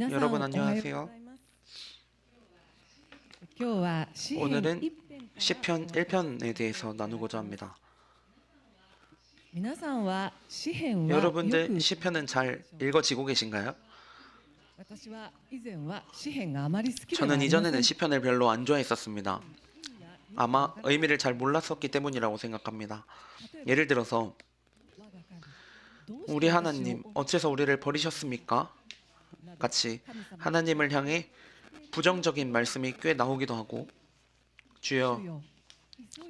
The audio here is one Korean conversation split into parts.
여러분 안녕하세요. 오늘은 시편 1편에 대해서 나누고자 합니다. 여러분들 시편은 잘 읽어지고 계신가요? 저는 이전에는 시편을 별로 안 좋아했었습니다. 아마 의미를 잘 몰랐었기 때문이라고 생각합니다. 예를 들어서 우리 하나님 어째서 우리를 버리셨습니까? 같이 하나님을 향해 부정적인 말씀이 꽤 나오기도 하고, 주여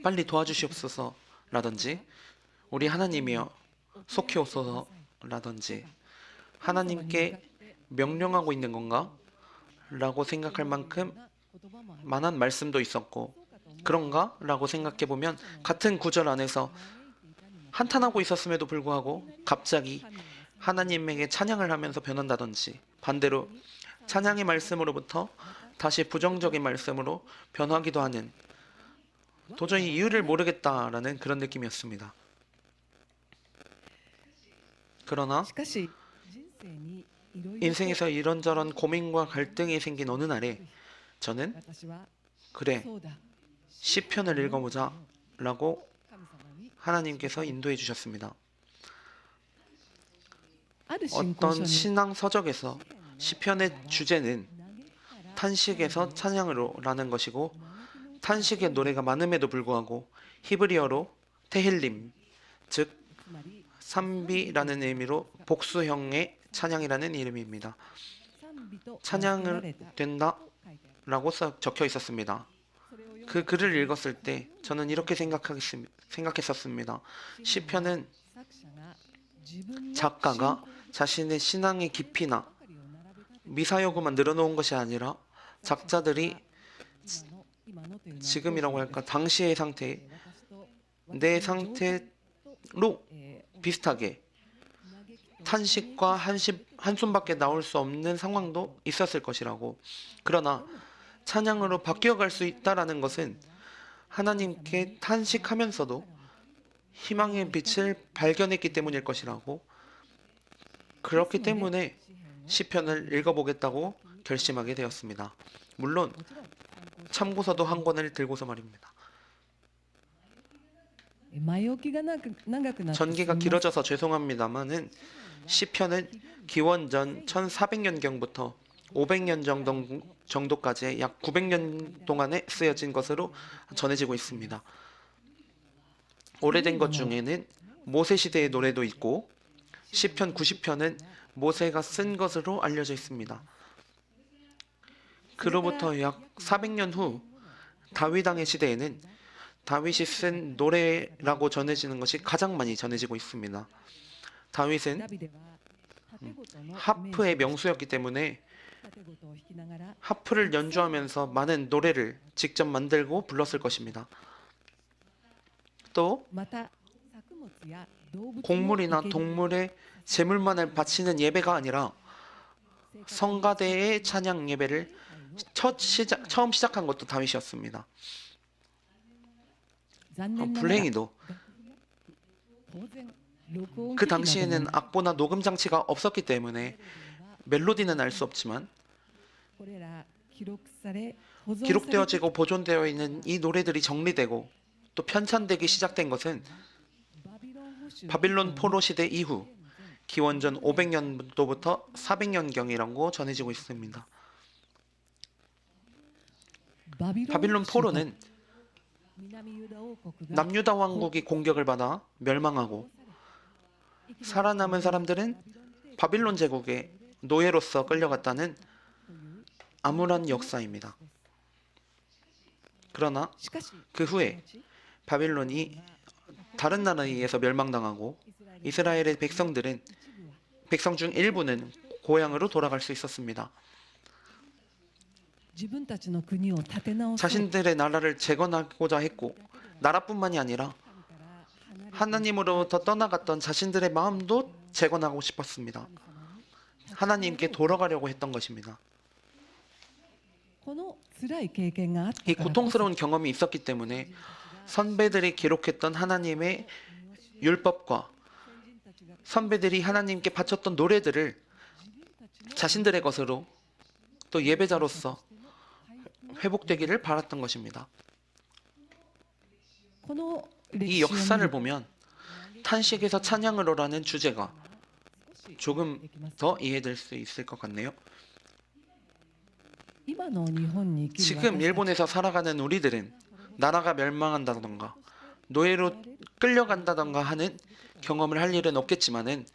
빨리 도와주시옵소서 라든지, 우리 하나님이여 속히 오소서 라든지, 하나님께 명령하고 있는 건가? 라고 생각할 만큼 많은 말씀도 있었고, 그런가? 라고 생각해보면 같은 구절 안에서 한탄하고 있었음에도 불구하고 갑자기 하나님에게 찬양을 하면서 변한다든지, 반대로 찬양의 말씀으로부터 다시 부정적인 말씀으로 변하기도 하는, 도저히 이유를 모르겠다라는 그런 느낌이었습니다. 그러나 인생에서 이런저런 고민과 갈등이 생긴 어느 날에 저는 그래, 시편을 읽어보자 라고 하나님께서 인도해 주셨습니다. 어떤 신앙 서적에서 시편의 주제는 탄식에서 찬양으로 라는 것이고, 탄식의 노래가 많음에도 불구하고 히브리어로 테힐림, 즉賛비라는 의미로 복수형의 찬양이라는 이름입니다. 찬양을 된다 라고 적혀 있었습니다. 그 글을 읽었을 때 저는 이렇게 생각했었습니다. 시편은 작가가 자신의 신앙의 깊이나 미사여구만 늘어놓은 것이 아니라 작자들이 지금이라고 할까, 당시의 상태, 내 상태로 비슷하게 탄식과 한숨밖에 나올 수 없는 상황도 있었을 것이라고. 그러나 찬양으로 바뀌어갈 수 있다라는 것은 하나님께 탄식하면서도 희망의 빛을 발견했기 때문일 것이라고. 그렇기 때문에 시편을 읽어보겠다고 결심하게 되었습니다. 물론 참고서도 한 권을 들고서 말입니다. 전기가 길어져서 죄송합니다만은 시편은 기원전 1400년경부터 500년 정도까지의 약 900년 동안에 쓰여진 것으로 전해지고 있습니다. 오래된 것 중에는 모세 시대의 노래도 있고, 시편 90편은 모세가 쓴 것으로 알려져 있습니다. 그로부터 약 400년 후 다윗 왕의 시대에는 다윗이 쓴 노래라고 전해지는 것이 가장 많이 전해지고 있습니다. 다윗은 하프의 명수였기 때문에 하프를 연주하면서 많은 노래를 직접 만들고 불렀을 것입니다. 또 곡물이나 동물의 제물만을 바치는 예배가 아니라 성가대의 찬양 예배를 처음 시작한 것도 다윗이었습니다. 불행히도 그 당시에는 악보나 녹음 장치가 없었기 때문에 멜로디는 알 수 없지만 기록되어지고 보존되어 있는 이 노래들이 정리되고 또 편찬되기 시작된 것은 바빌론 포로 시대 이후 기원전 500년도부터 400년경이라고 전해지고 있습니다. 바빌론 포로는 남유다 왕국이 공격을 받아 멸망하고, 살아남은 사람들은 바빌론 제국의 노예로서 끌려갔다는 암울한 역사입니다. 그러나 그 후에 바빌론이 다른 나라에 의해서 멸망당하고, 이스라엘의 백성 중 일부는 고향으로 돌아갈 수 있었습니다. 자신들의 나라를 재건하고자 했고, 나라뿐만이 아니라 하나님으로부터 떠나갔던 자신들의 마음도 재건하고 싶었습니다. 하나님께 돌아가려고 했던 것입니다. 이 고통스러운 경험이 있었기 때문에 선배들이 기록했던 하나님의 율법과 선배들이 하나님께 바쳤던 노래들을 자신들의 것으로 또 예배자로서 회복되기를 바랐던 것입니다. 이 역사를 보면 탄식에서 찬양으로라는 주제가 조금 더 이해될 수 있을 것 같네요. 지금 일본에서 살아가는 우리들은 나라가 멸망한다던가 노예로 끌려간다던가 하는 경험을 할 일은 없겠지만은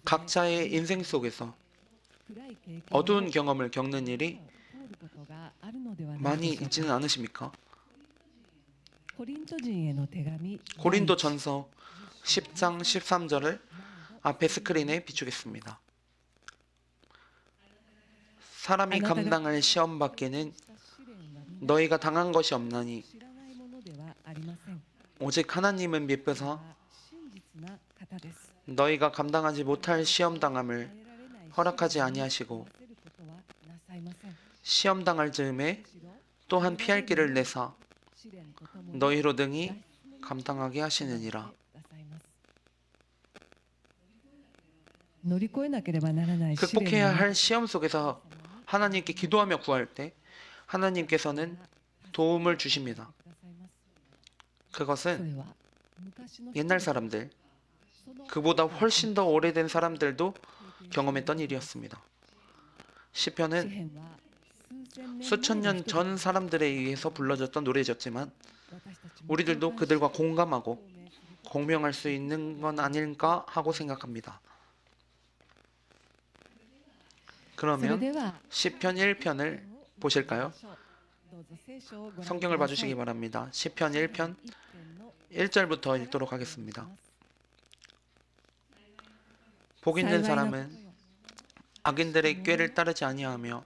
각자의 인생 속에서 어두운 경험을 겪는 일이 많이 있지는 않으십니까? 고린도전서 10장 13절을 앞에 스크린에 비추겠습니다. 사람이 감당할 시험 밖에는 너희가 당한 것이 없나니 오직 하나님은 미쁘사 너희가 감당하지 못할 시험 당함을 허락하지 아니하시고 시험 당할 즈음에 또한 피할 길을 내사 너희로 등이 감당하게 하시느니라. 극복해야 할 시험 속에서 하나님께 기도하며 구할 때 하나님께서는 도움을 주십니다. 그것은 옛날 사람들, 그보다 훨씬 더 오래된 사람들도 경험했던 일이었습니다. 시편은 수천 년 전 사람들에 의해서 불러졌던 노래였지만 우리들도 그들과 공감하고 공명할 수 있는 건 아닐까 하고 생각합니다. 그러면 시편 1편을 보실까요? 성경을 봐주시기 바랍니다. 시편 1편 1절부터 읽도록 하겠습니다. 복 있는 사람은 악인들의 꾀를 따르지 아니하며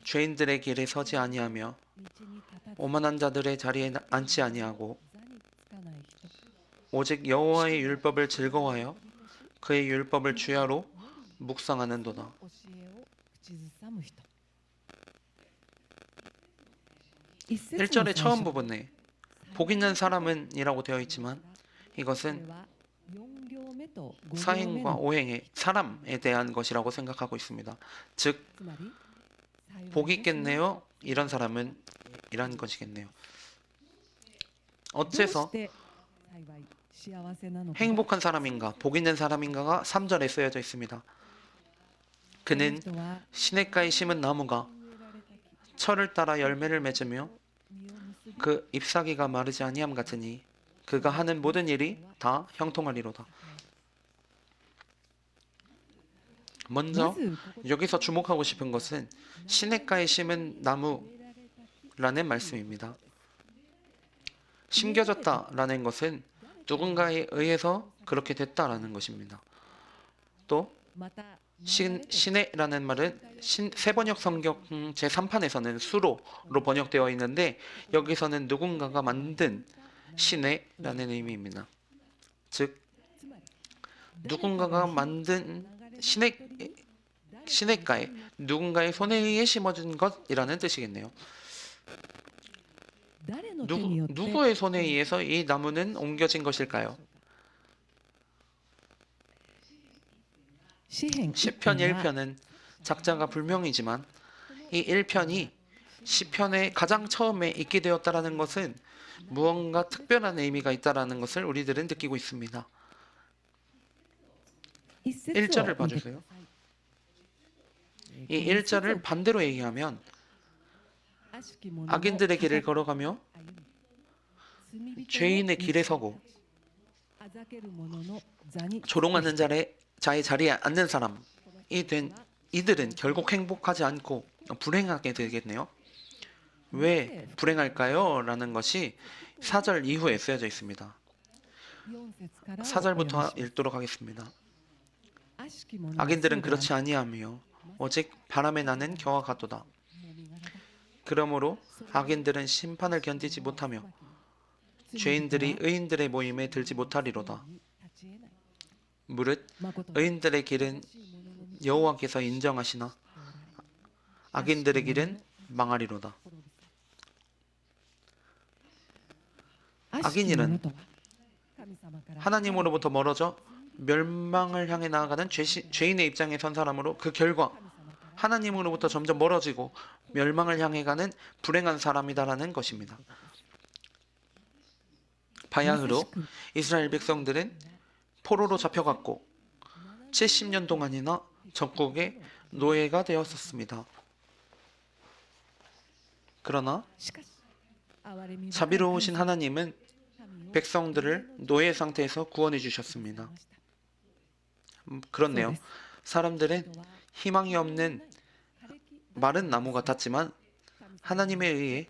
죄인들의 길에 서지 아니하며 오만한 자들의 자리에 앉지 아니하고 오직 여호와의 율법을 즐거워하여 그의 율법을 주야로 묵상하는도다. 1절의 처음 부분에 복 있는 사람은 이라고 되어 있지만 이것은 사행과 오행의 사람에 대한 것이라고 생각하고 있습니다. 즉 복이 있겠네요. 이런 사람은 이런 것이겠네요. 어째서 행복한 사람인가, 복 있는 사람인가가 3절에 쓰여져 있습니다. 그는 시냇가에 심은 나무가 철을 따라 열매를 맺으며 그 잎사귀가 마르지 아니함 같으니 그가 하는 모든 일이 다 형통하리로다. 먼저 여기서 주목하고 싶은 것은 시냇가에 심은 나무라는 말씀입니다. 심겨졌다라는 것은 누군가에 의해서 그렇게 됐다라는 것입니다. 또 시내라는 말은 세번역 성경 제3판에서는 수로로 번역되어 있는데 여기서는 누군가가 만든 시내라는 의미입니다. 즉 누군가가 만든 시냇가에 누군가의 손에 의해 심어진 것이라는 뜻이겠네요. 누구의 손에 의해서 이 나무는 옮겨진 것일까요? 시편 1편은 작자가 불명이지만 이 1편이 시편의 가장 처음에 있게 되었다라는 것은 무언가 특별한 의미가 있다라는 것을 우리들은 느끼고 있습니다. 1절을 봐주세요. 이 1절을 반대로 얘기하면 악인들의 길을 걸어가며 죄인의 길에 서고 조롱하는 자의 자리에 앉는 사람이 된 이들은 결국 행복하지 않고 불행하게 되겠네요. 왜 불행할까요? 라는 것이 4절 이후에 쓰여져 있습니다. 4절부터 읽도록 하겠습니다. 악인들은 그렇지 아니하며 오직 바람에 나는 겨와 같도다. 그러므로 악인들은 심판을 견디지 못하며 죄인들이 의인들의 모임에 들지 못하리로다. 무릇 의인들의 길은 여호와께서 인정하시나 악인들의 길은 망하리로다. 악인이란 하나님으로부터 멀어져 멸망을 향해 나아가는 죄인의 입장에 선 사람으로 그 결과 하나님으로부터 점점 멀어지고 멸망을 향해 가는 불행한 사람이다라는 것입니다. 바야흐로 이스라엘 백성들은 포로로 잡혀갔고 70년 동안이나 적국의 노예가 되었었습니다. 그러나 자비로우신 하나님은 백성들을 노예 상태에서 구원해 주셨습니다. 그렇네요. 사람들은 희망이 없는 마른 나무 같았지만 하나님에 의해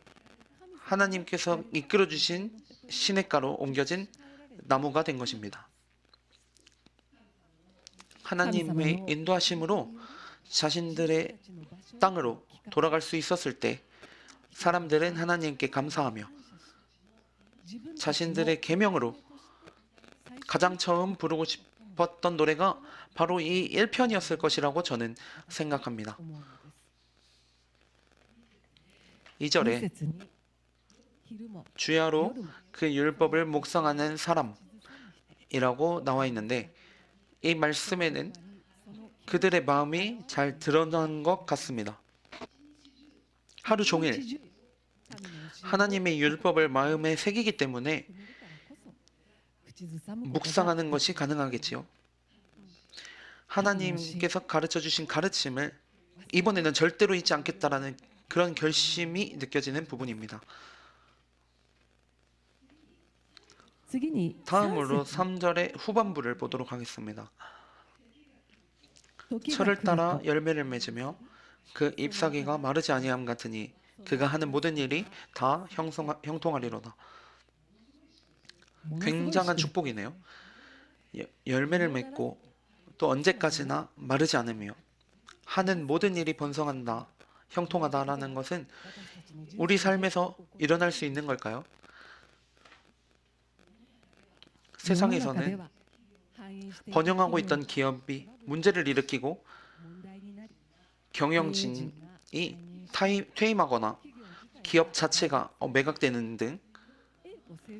하나님께서 이끌어 주신 시냇가로 옮겨진 나무가 된 것입니다. 하나님의 인도하심으로 자신들의 땅으로 돌아갈 수 있었을 때 사람들은 하나님께 감사하며 자신들의 계명으로 가장 처음 부르고 싶었던 노래가 바로 이 1편이었을 것이라고 저는 생각합니다. 2절에 주야로 그 율법을 묵상하는 사람이라고 나와 있는데 이 말씀에는 그들의 마음이 잘 드러난 것 같습니다. 하루 종일 하나님의 율법을 마음에 새기기 때문에 묵상하는 것이 가능하겠지요. 하나님께서 가르쳐 주신 가르침을 이번에는 절대로 잊지 않겠다라는 그런 결심이 느껴지는 부분입니다. 다음으로 3절의 후반부를 보도록 하겠습니다. 철을 따라 열매를 맺으며 그 잎사귀가 마르지 아니함 같으니 그가 하는 모든 일이 다 형통하리로다. 굉장한 축복이네요. 열매를 맺고 또 언제까지나 마르지 않으며 하는 모든 일이 번성한다, 형통하다라는 것은 우리 삶에서 일어날 수 있는 걸까요? 세상에서는 번영하고 있던 기업이 문제를 일으키고 경영진이 퇴임하거나 기업 자체가 매각되는 등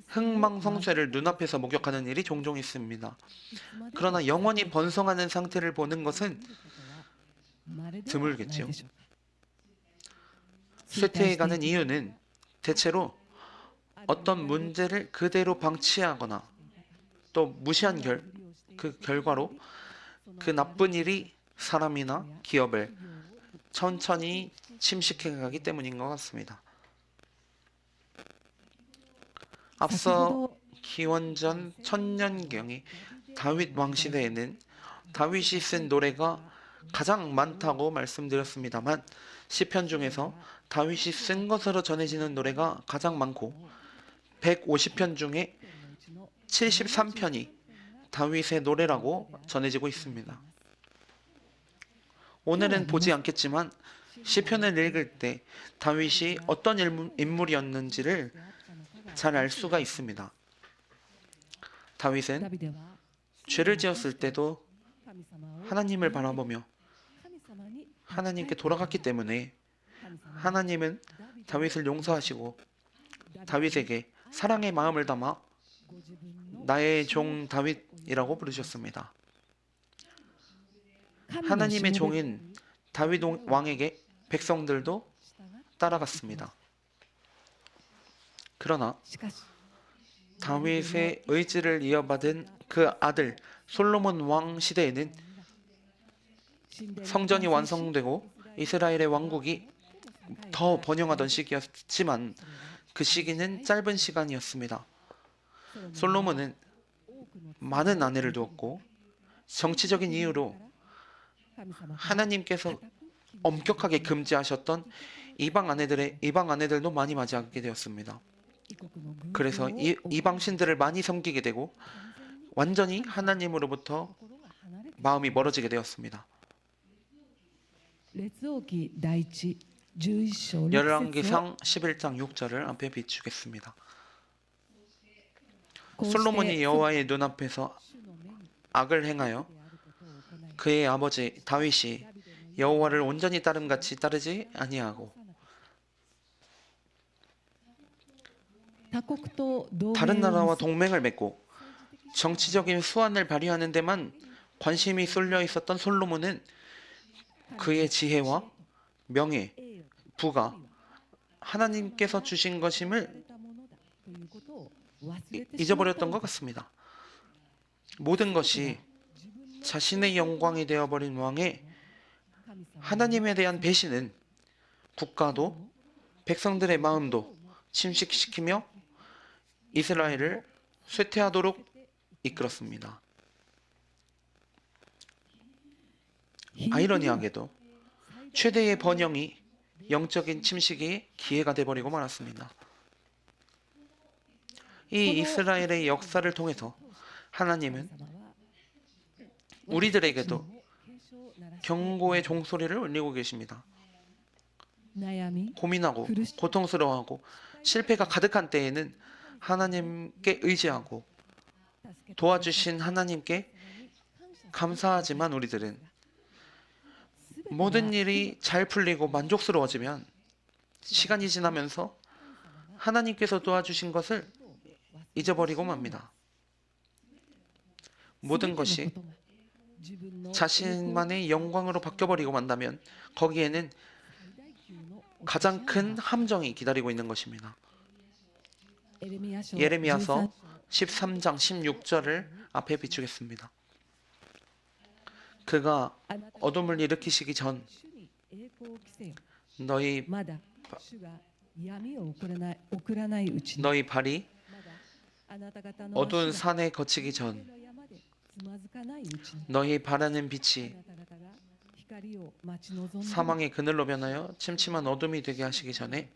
흥망성쇠를 눈앞에서 목격하는 일이 종종 있습니다. 그러나 영원히 번성하는 상태를 보는 것은 드물겠지요. 쇠퇴해가는 이유는 대체로 어떤 문제를 그대로 방치하거나 또 무시한 그 결과로 그 나쁜 일이 사람이나 기업을 천천히 침식해가기 때문인 것 같습니다. 앞서 기원전 1000년경의 다윗 왕 시대에는 다윗이 쓴 노래가 가장 많다고 말씀드렸습니다만 시편 중에서 다윗이 쓴 것으로 전해지는 노래가 가장 많고 150편 중에 73편이 다윗의 노래라고 전해지고 있습니다. 오늘은 보지 않겠지만 시편을 읽을 때 다윗이 어떤 인물이었는지를 잘 알 수가 있습니다. 다윗은 죄를 지었을 때도 하나님을 바라보며 하나님께 돌아갔기 때문에 하나님은 다윗을 용서하시고 다윗에게 사랑의 마음을 담아 나의 종 다윗이라고 부르셨습니다. 하나님의 종인 다윗 왕에게 백성들도 따라갔습니다. 그러나 다윗의 의지를 이어받은 그 아들 솔로몬 왕 시대에는 성전이 완성되고 이스라엘의 왕국이 더 번영하던 시기였지만 그 시기는 짧은 시간이었습니다. 솔로몬은 많은 아내를 두었고 정치적인 이유로 하나님께서 엄격하게 금지하셨던 이방 아내들도 많이 맞이하게 되었습니다. 그래서 이방 신들을 많이 섬기게 되고 완전히 하나님으로부터 마음이 멀어지게 되었습니다. 열왕기상 11장 6절을 앞에 비추겠습니다. 솔로몬이 여호와의 눈앞에서 악을 행하여 그의 아버지 다윗이 여호와를 온전히 따름같이 따르지 아니하고 다른 나라와 동맹을 맺고 정치적인 수완을 발휘하는 데만 관심이 쏠려 있었던 솔로몬은 그의 지혜와 명예, 부가 하나님께서 주신 것임을 잊어버렸던 것 같습니다. 모든 것이 자신의 영광이 되어버린 왕의 하나님에 대한 배신은 국가도 백성들의 마음도 침식시키며 이스라엘을 쇠퇴하도록 이끌었습니다. 아이러니하게도 최대의 번영이 영적인 침식의 기회가 되어버리고 말았습니다. 이 이스라엘의 역사를 통해서 하나님은 우리들에게도 경고의 종소리를 울리고 계십니다. 고민하고 고통스러워하고 실패가 가득한 때에는 하나님께 의지하고 도와주신 하나님께 감사하지만 우리들은 모든 일이 잘 풀리고 만족스러워지면 시간이 지나면서 하나님께서 도와주신 것을 잊어버리고 맙니다. 모든 것이 자신만의 영광으로 바뀌어버리고 만다면 거기에는 가장 큰 함정이 기다리고 있는 것입니다. 예레미야서 13장 16절을 앞에 비추겠습니다. 그가 어둠을 일으키시기 전 너희 발이 어두운 산에 거치기 전 너희 바라는 빛이 사망의 그늘로 변하여 침침한 어둠이 되게 하시기 전에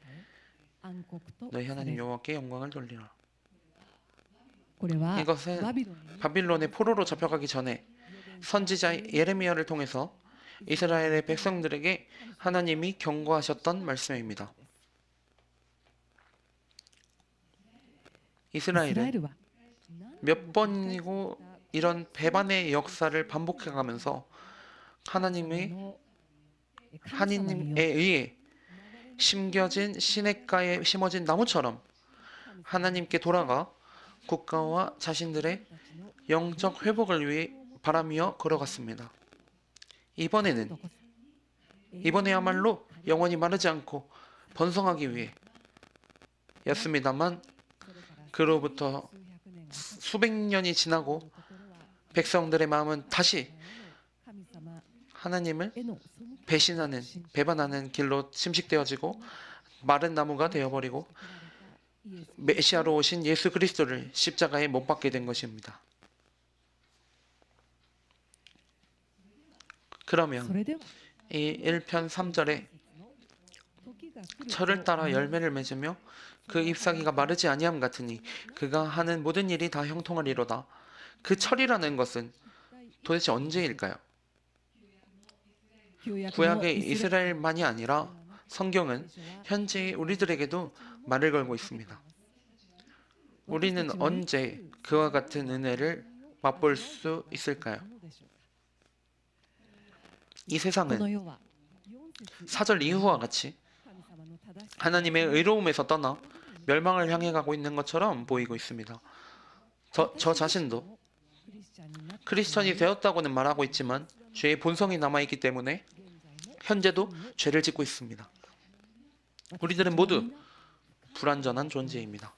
너희 하나님 여호와께 영광을 돌리라. 이것은 바빌론의 포로로 잡혀가기 전에 선지자 예레미야를 통해서 이스라엘의 백성들에게 하나님이 경고하셨던 말씀입니다. 이스라엘은 몇 번이고 이런 배반의 역사를 반복해가면서 하나님의 하나님에 의해 심겨진 시냇가에 심어진 나무처럼 하나님께 돌아가 국가와 자신들의 영적 회복을 위해 바라며 걸어갔습니다. 이번에야말로 영원히 마르지 않고 번성하기 위해 였습니다만 그로부터 수백 년이 지나고 백성들의 마음은 다시 하나님을 배신하는, 배반하는 길로 침식되어지고 마른 나무가 되어버리고 메시아로 오신 예수 그리스도를 십자가에 못 박게 된 것입니다. 그러면 이 1편 3절에 철을 따라 열매를 맺으며 그 잎사귀가 마르지 아니함 같으니 그가 하는 모든 일이 다 형통하리로다. 그 철이라는 것은 도대체 언제일까요? 구약의 이스라엘만이 아니라 성경은 현재 우리들에게도 말을 걸고 있습니다. 우리는 언제 그와 같은 은혜를 맛볼 수 있을까요? 이 세상은 4절 이후와 같이 하나님의 의로움에서 떠나 멸망을 향해 가고 있는 것처럼 보이고 있습니다. 저 자신도 크리스천이 되었다고는 말하고 있지만 죄의 본성이 남아있기 때문에 현재도 죄를 짓고 있습니다. 우리들은 모두 불완전한 존재입니다.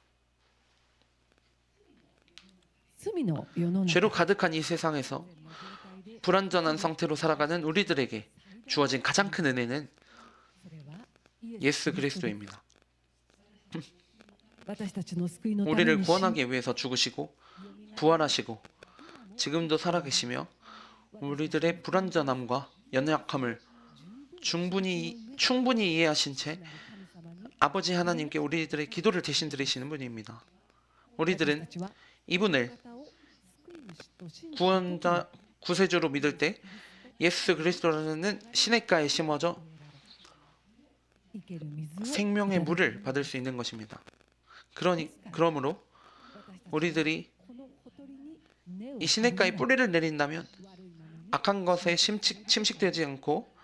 죄로 가득한 이 세상에서 불완전한 상태로 살아가는 우리들에게 주어진 가장 큰 은혜는 예수 그리스도입니다. 우리를 구원하기 위해서 죽으시고 부활하시고 지금도 살아계시며 우리들의 불완전함과 연약함을 충분히 이해하신 채 아버지 하나님께 우리들의 기도를 대신 드리시는 분입니다. 우리들은 이분을 구원자, 구세주로 믿을 때 예수 그리스도라는 시냇가에 심어져 생명의 물을 받을 수 있는 것입니다. 그러므로 우리들이 이 시냇가에 뿌리를 내린다면 악한 것에 침식되지 않고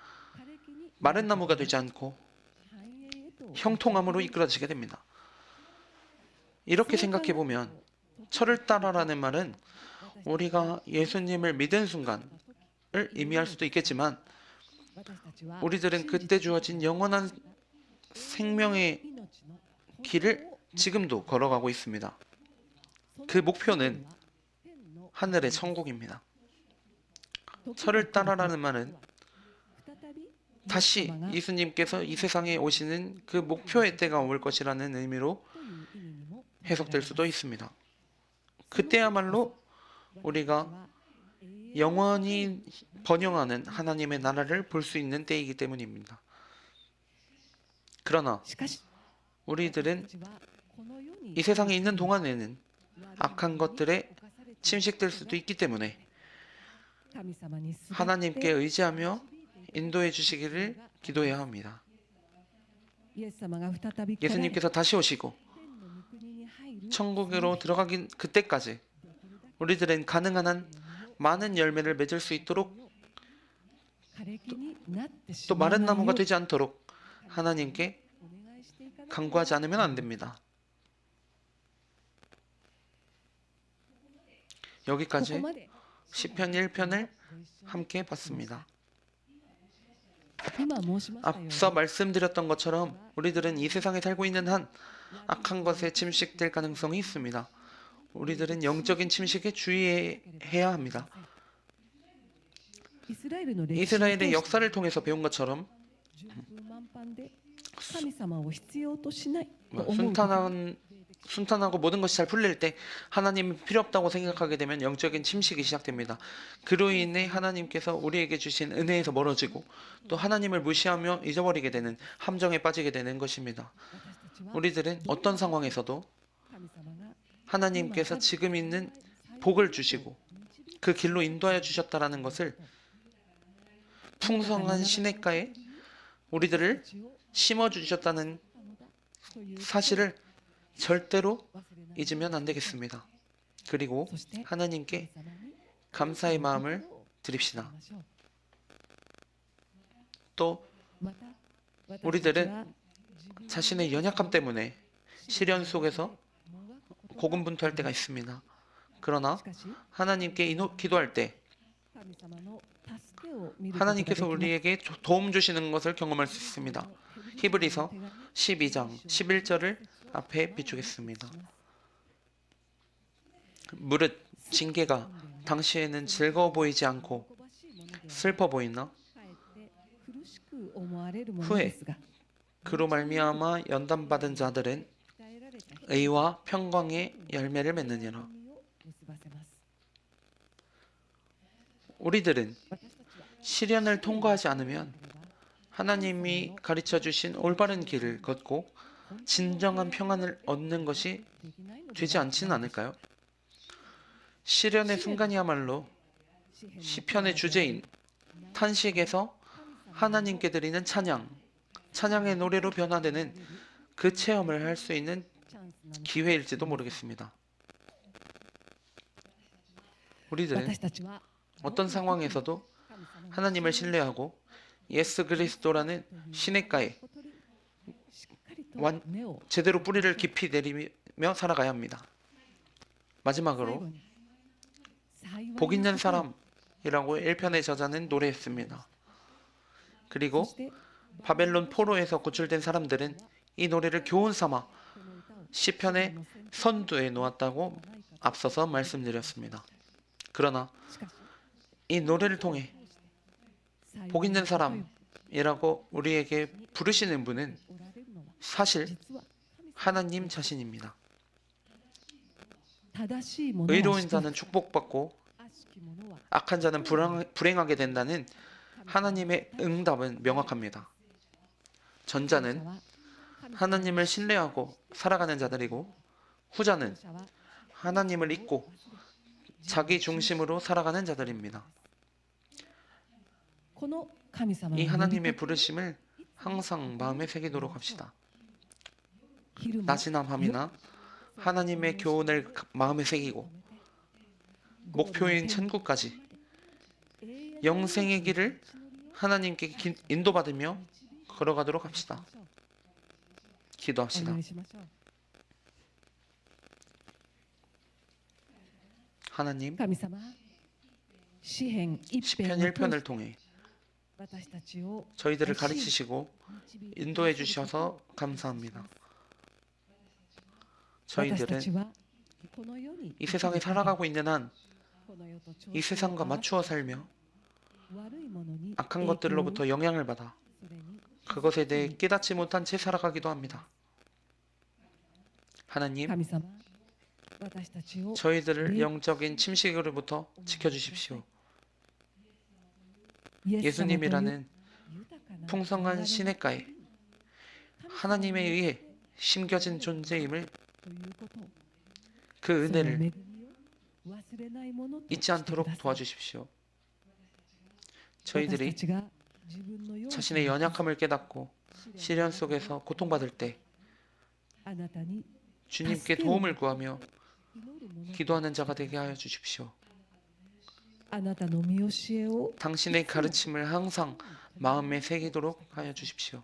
마른 나무가 되지 않고 형통함으로 이끌어지게 됩니다. 이렇게 생각해보면 철을 따라라는 말은 우리가 예수님을 믿은 순간을 의미할 수도 있겠지만 우리들은 그때 주어진 영원한 생명의 길을 지금도 걸어가고 있습니다. 그 목표는 하늘의 천국입니다. 철을 따라라는 말은 다시 예수님께서 이 세상에 오시는 그 목표의 때가 올 것이라는 의미로 해석될 수도 있습니다. 그때야말로 우리가 영원히 번영하는 하나님의 나라를 볼 수 있는 때이기 때문입니다. 그러나 우리들은 이 세상에 있는 동안에는 악한 것들에 침식될 수도 있기 때문에 하나님께 의지하며 인도해 주시기를 기도해야 합니다. 예수님께서 다시 오시고 천국으로 들어가긴 그때까지 우리들은 가능한 한 많은 열매를 맺을 수 있도록 또 마른 나무가 되지 않도록 하나님께 간구하지 않으면 안 됩니다. 여기까지 시편 1편을 함께 봤습니다. 앞서 말씀드렸던 것처럼 우리들은 이 세상에 살고 있는 한 악한 것에 침식될 가능성이 있습니다. 우리들은 영적인 침식에 주의해야 합니다. 이스라엘의 역사를 통해서 배운 것처럼 순탄하고 모든 것이 잘 풀릴 때 하나님이 필요 없다고 생각하게 되면 영적인 침식이 시작됩니다. 그로 인해 하나님께서 우리에게 주신 은혜에서 멀어지고 또 하나님을 무시하며 잊어버리게 되는 함정에 빠지게 되는 것입니다. 우리들은 어떤 상황에서도 하나님께서 지금 있는 복을 주시고 그 길로 인도하여 주셨다라는 것을 풍성한 시냇가에 우리들을 심어주셨다는 사실을 절대로 잊으면 안 되겠습니다. 그리고 하나님께 감사의 마음을 드립시다. 또 우리들은 자신의 연약함 때문에 시련 속에서 고군분투할 때가 있습니다. 그러나 하나님께 기도할 때 하나님께서 우리에게 도움 주시는 것을 경험할 수 있습니다. 히브리서 12장 11절을 앞에 비추겠습니다. 무릇 징계가 당시에는 즐거워 보이지 않고 슬퍼 보이나 후에 그로 말미암아 연단받은 자들은 의와 평강의 열매를 맺느니라. 우리들은 시련을 통과하지 않으면 하나님이 가르쳐 주신 올바른 길을 걷고 진정한 평안을 얻는 것이 되지 않지는 않을까요? 시련의 순간이야말로 시편의 주제인 탄식에서 하나님께 드리는 찬양의 노래로 변화되는 그 체험을 할 수 있는 기회일지도 모르겠습니다. 우리들은 어떤 상황에서도 하나님을 신뢰하고 예수 그리스도라는 시냇가에 제대로 뿌리를 깊이 내리며 살아가야 합니다. 마지막으로 복 있는 사람이라고 1편의 저자는 노래했습니다. 그리고 바벨론 포로에서 구출된 사람들은 이 노래를 교훈 삼아 시편의 선두에 놓았다고 앞서서 말씀드렸습니다. 그러나 이 노래를 통해 복 있는 사람이라고 우리에게 부르시는 분은 사실 하나님 자신입니다. 의로운 자는 축복받고 악한 자는 불행하게 된다는 하나님의 응답은 명확합니다. 전자는 하나님을 신뢰하고 살아가는 자들이고 후자는 하나님을 잊고 자기 중심으로 살아가는 자들입니다. 이 하나님의 부르심을 항상 마음에 새기도록 합시다. 낮이나 밤이나 하나님의 교훈을 마음에 새기고 목표인 천국까지 영생의 길을 하나님께 인도받으며 걸어가도록 합시다. 기도합시다. 하나님, 시편 1편을 통해 저희들을 가르치시고 인도해 주셔서 감사합니다. 저희들은 이 세상에 살아가고 있는 한 이 세상과 맞추어 살며 악한 것들로부터 영향을 받아 그것에 대해 깨닫지 못한 채 살아가기도 합니다. 하나님, 저희들을 영적인 침식으로부터 지켜주십시오. 예수님이라는 풍성한 시냇가에 하나님에 의해 심겨진 존재임을, 그 은혜를 잊지 않도록 도와주십시오. 저희들이 자신의 연약함을 깨닫고 시련 속에서 고통받을 때 주님께 도움을 구하며 기도하는 자가 되게 하여 주십시오. 당신의 가르침을 항상 마음에 새기도록 하여 주십시오.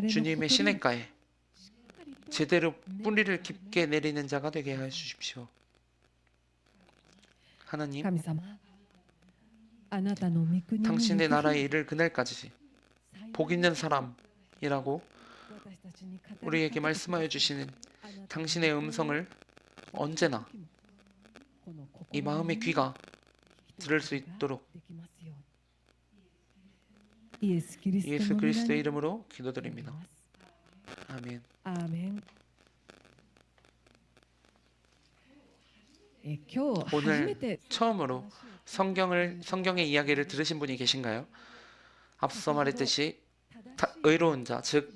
주님의 시냇가에 제대로 뿌리를 깊게 내리는 자가 되게 하여 주십시오. 하나님, 당신의 나라에 이를 그날까지 복 있는 사람이라고 우리에게 말씀하여 주시는 당신의 음성을 언제나 이 마음의 귀가 들을 수 있도록 예수 그리스도의 이름으로 기도드립니다. 아멘. 오늘 처음으로 성경의 이야기를 들으신 분이 계신가요? 앞서 말했듯이 의로운 자, 즉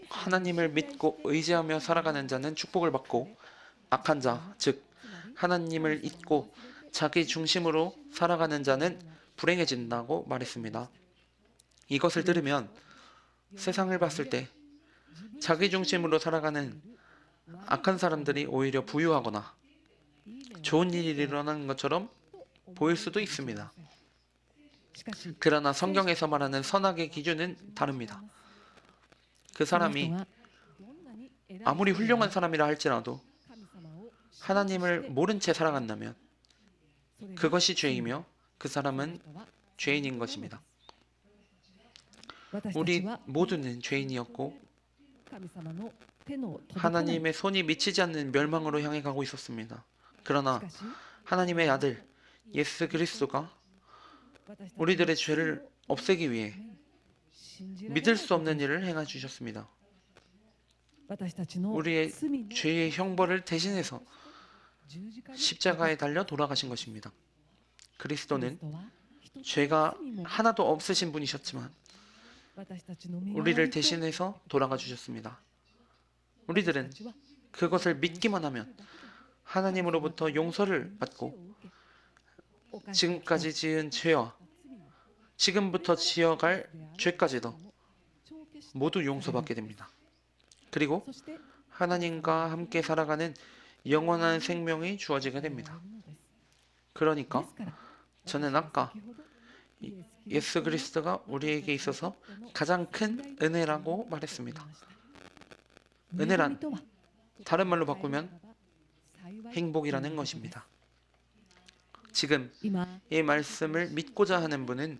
하나님을 믿고 의지하며 살아가는 자는 축복을 받고, 악한 자, 즉 하나님을 잊고 자기 중심으로 살아가는 자는 불행해진다고 말했습니다. 이것을 들으면 세상을 봤을 때 자기 중심으로 살아가는 악한 사람들이 오히려 부유하거나 좋은 일이 일어나는 것처럼 보일 수도 있습니다. 그러나 성경에서 말하는 선악의 기준은 다릅니다. 그 사람이 아무리 훌륭한 사람이라 할지라도 하나님을 모른 채 살아간다면 그것이 죄이며 그 사람은 죄인인 것입니다. 우리 모두는 죄인이었고 하나님의 손이 미치지 않는 멸망으로 향해 가고 있었습니다. 그러나 하나님의 아들 예수 그리스도가 우리들의 죄를 없애기 위해 믿을 수 없는 일을 행해 주셨습니다. 우리의 죄의 형벌을 대신해서 십자가에 달려 돌아가신 것입니다. 그리스도는 죄가 하나도 없으신 분이셨지만 우리를 대신해서 돌아가 주셨습니다. 우리들은 그것을 믿기만 하면 하나님으로부터 용서를 받고 지금까지 지은 죄와 지금부터 지어갈 죄까지도 모두 용서받게 됩니다. 그리고 하나님과 함께 살아가는 영원한 생명이 주어지게 됩니다. 그러니까 저는 아까 예수 그리스도가 우리에게 있어서 가장 큰 은혜라고 말했습니다. 은혜란 다른 말로 바꾸면 행복이라는 것입니다. 지금 이 말씀을 믿고자 하는 분은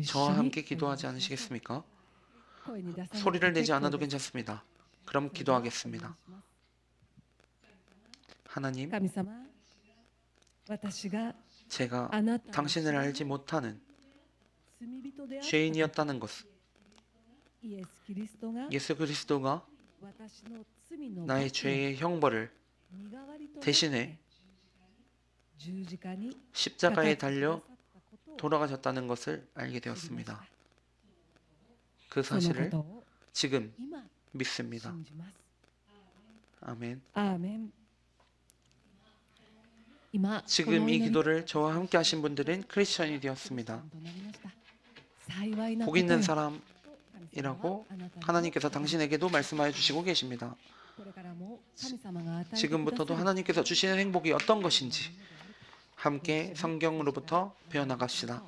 저와 함께 기도하지 않으시겠습니까? 소리를 내지 않아도 괜찮습니다. 그럼 기도하겠습니다. 하나님, 제가 당신을 알지 못하는 죄인이었다는 것을, 예수 그리스도가 나의 죄의 형벌을 대신해 십자가에 달려 돌아가셨다는 것을 알게 되었습니다. 그 사실을 지금 믿습니다. 아멘. 지금 이 기도를 저와 함께 하신 분들은 크리스천이 되었습니다. 복 있는 사람이라고 하나님께서 당신에게도 말씀하여 주시고 계십니다. 지금부터도 하나님께서 주시는 행복이 어떤 것인지 함께 성경으로부터 배워나갑시다.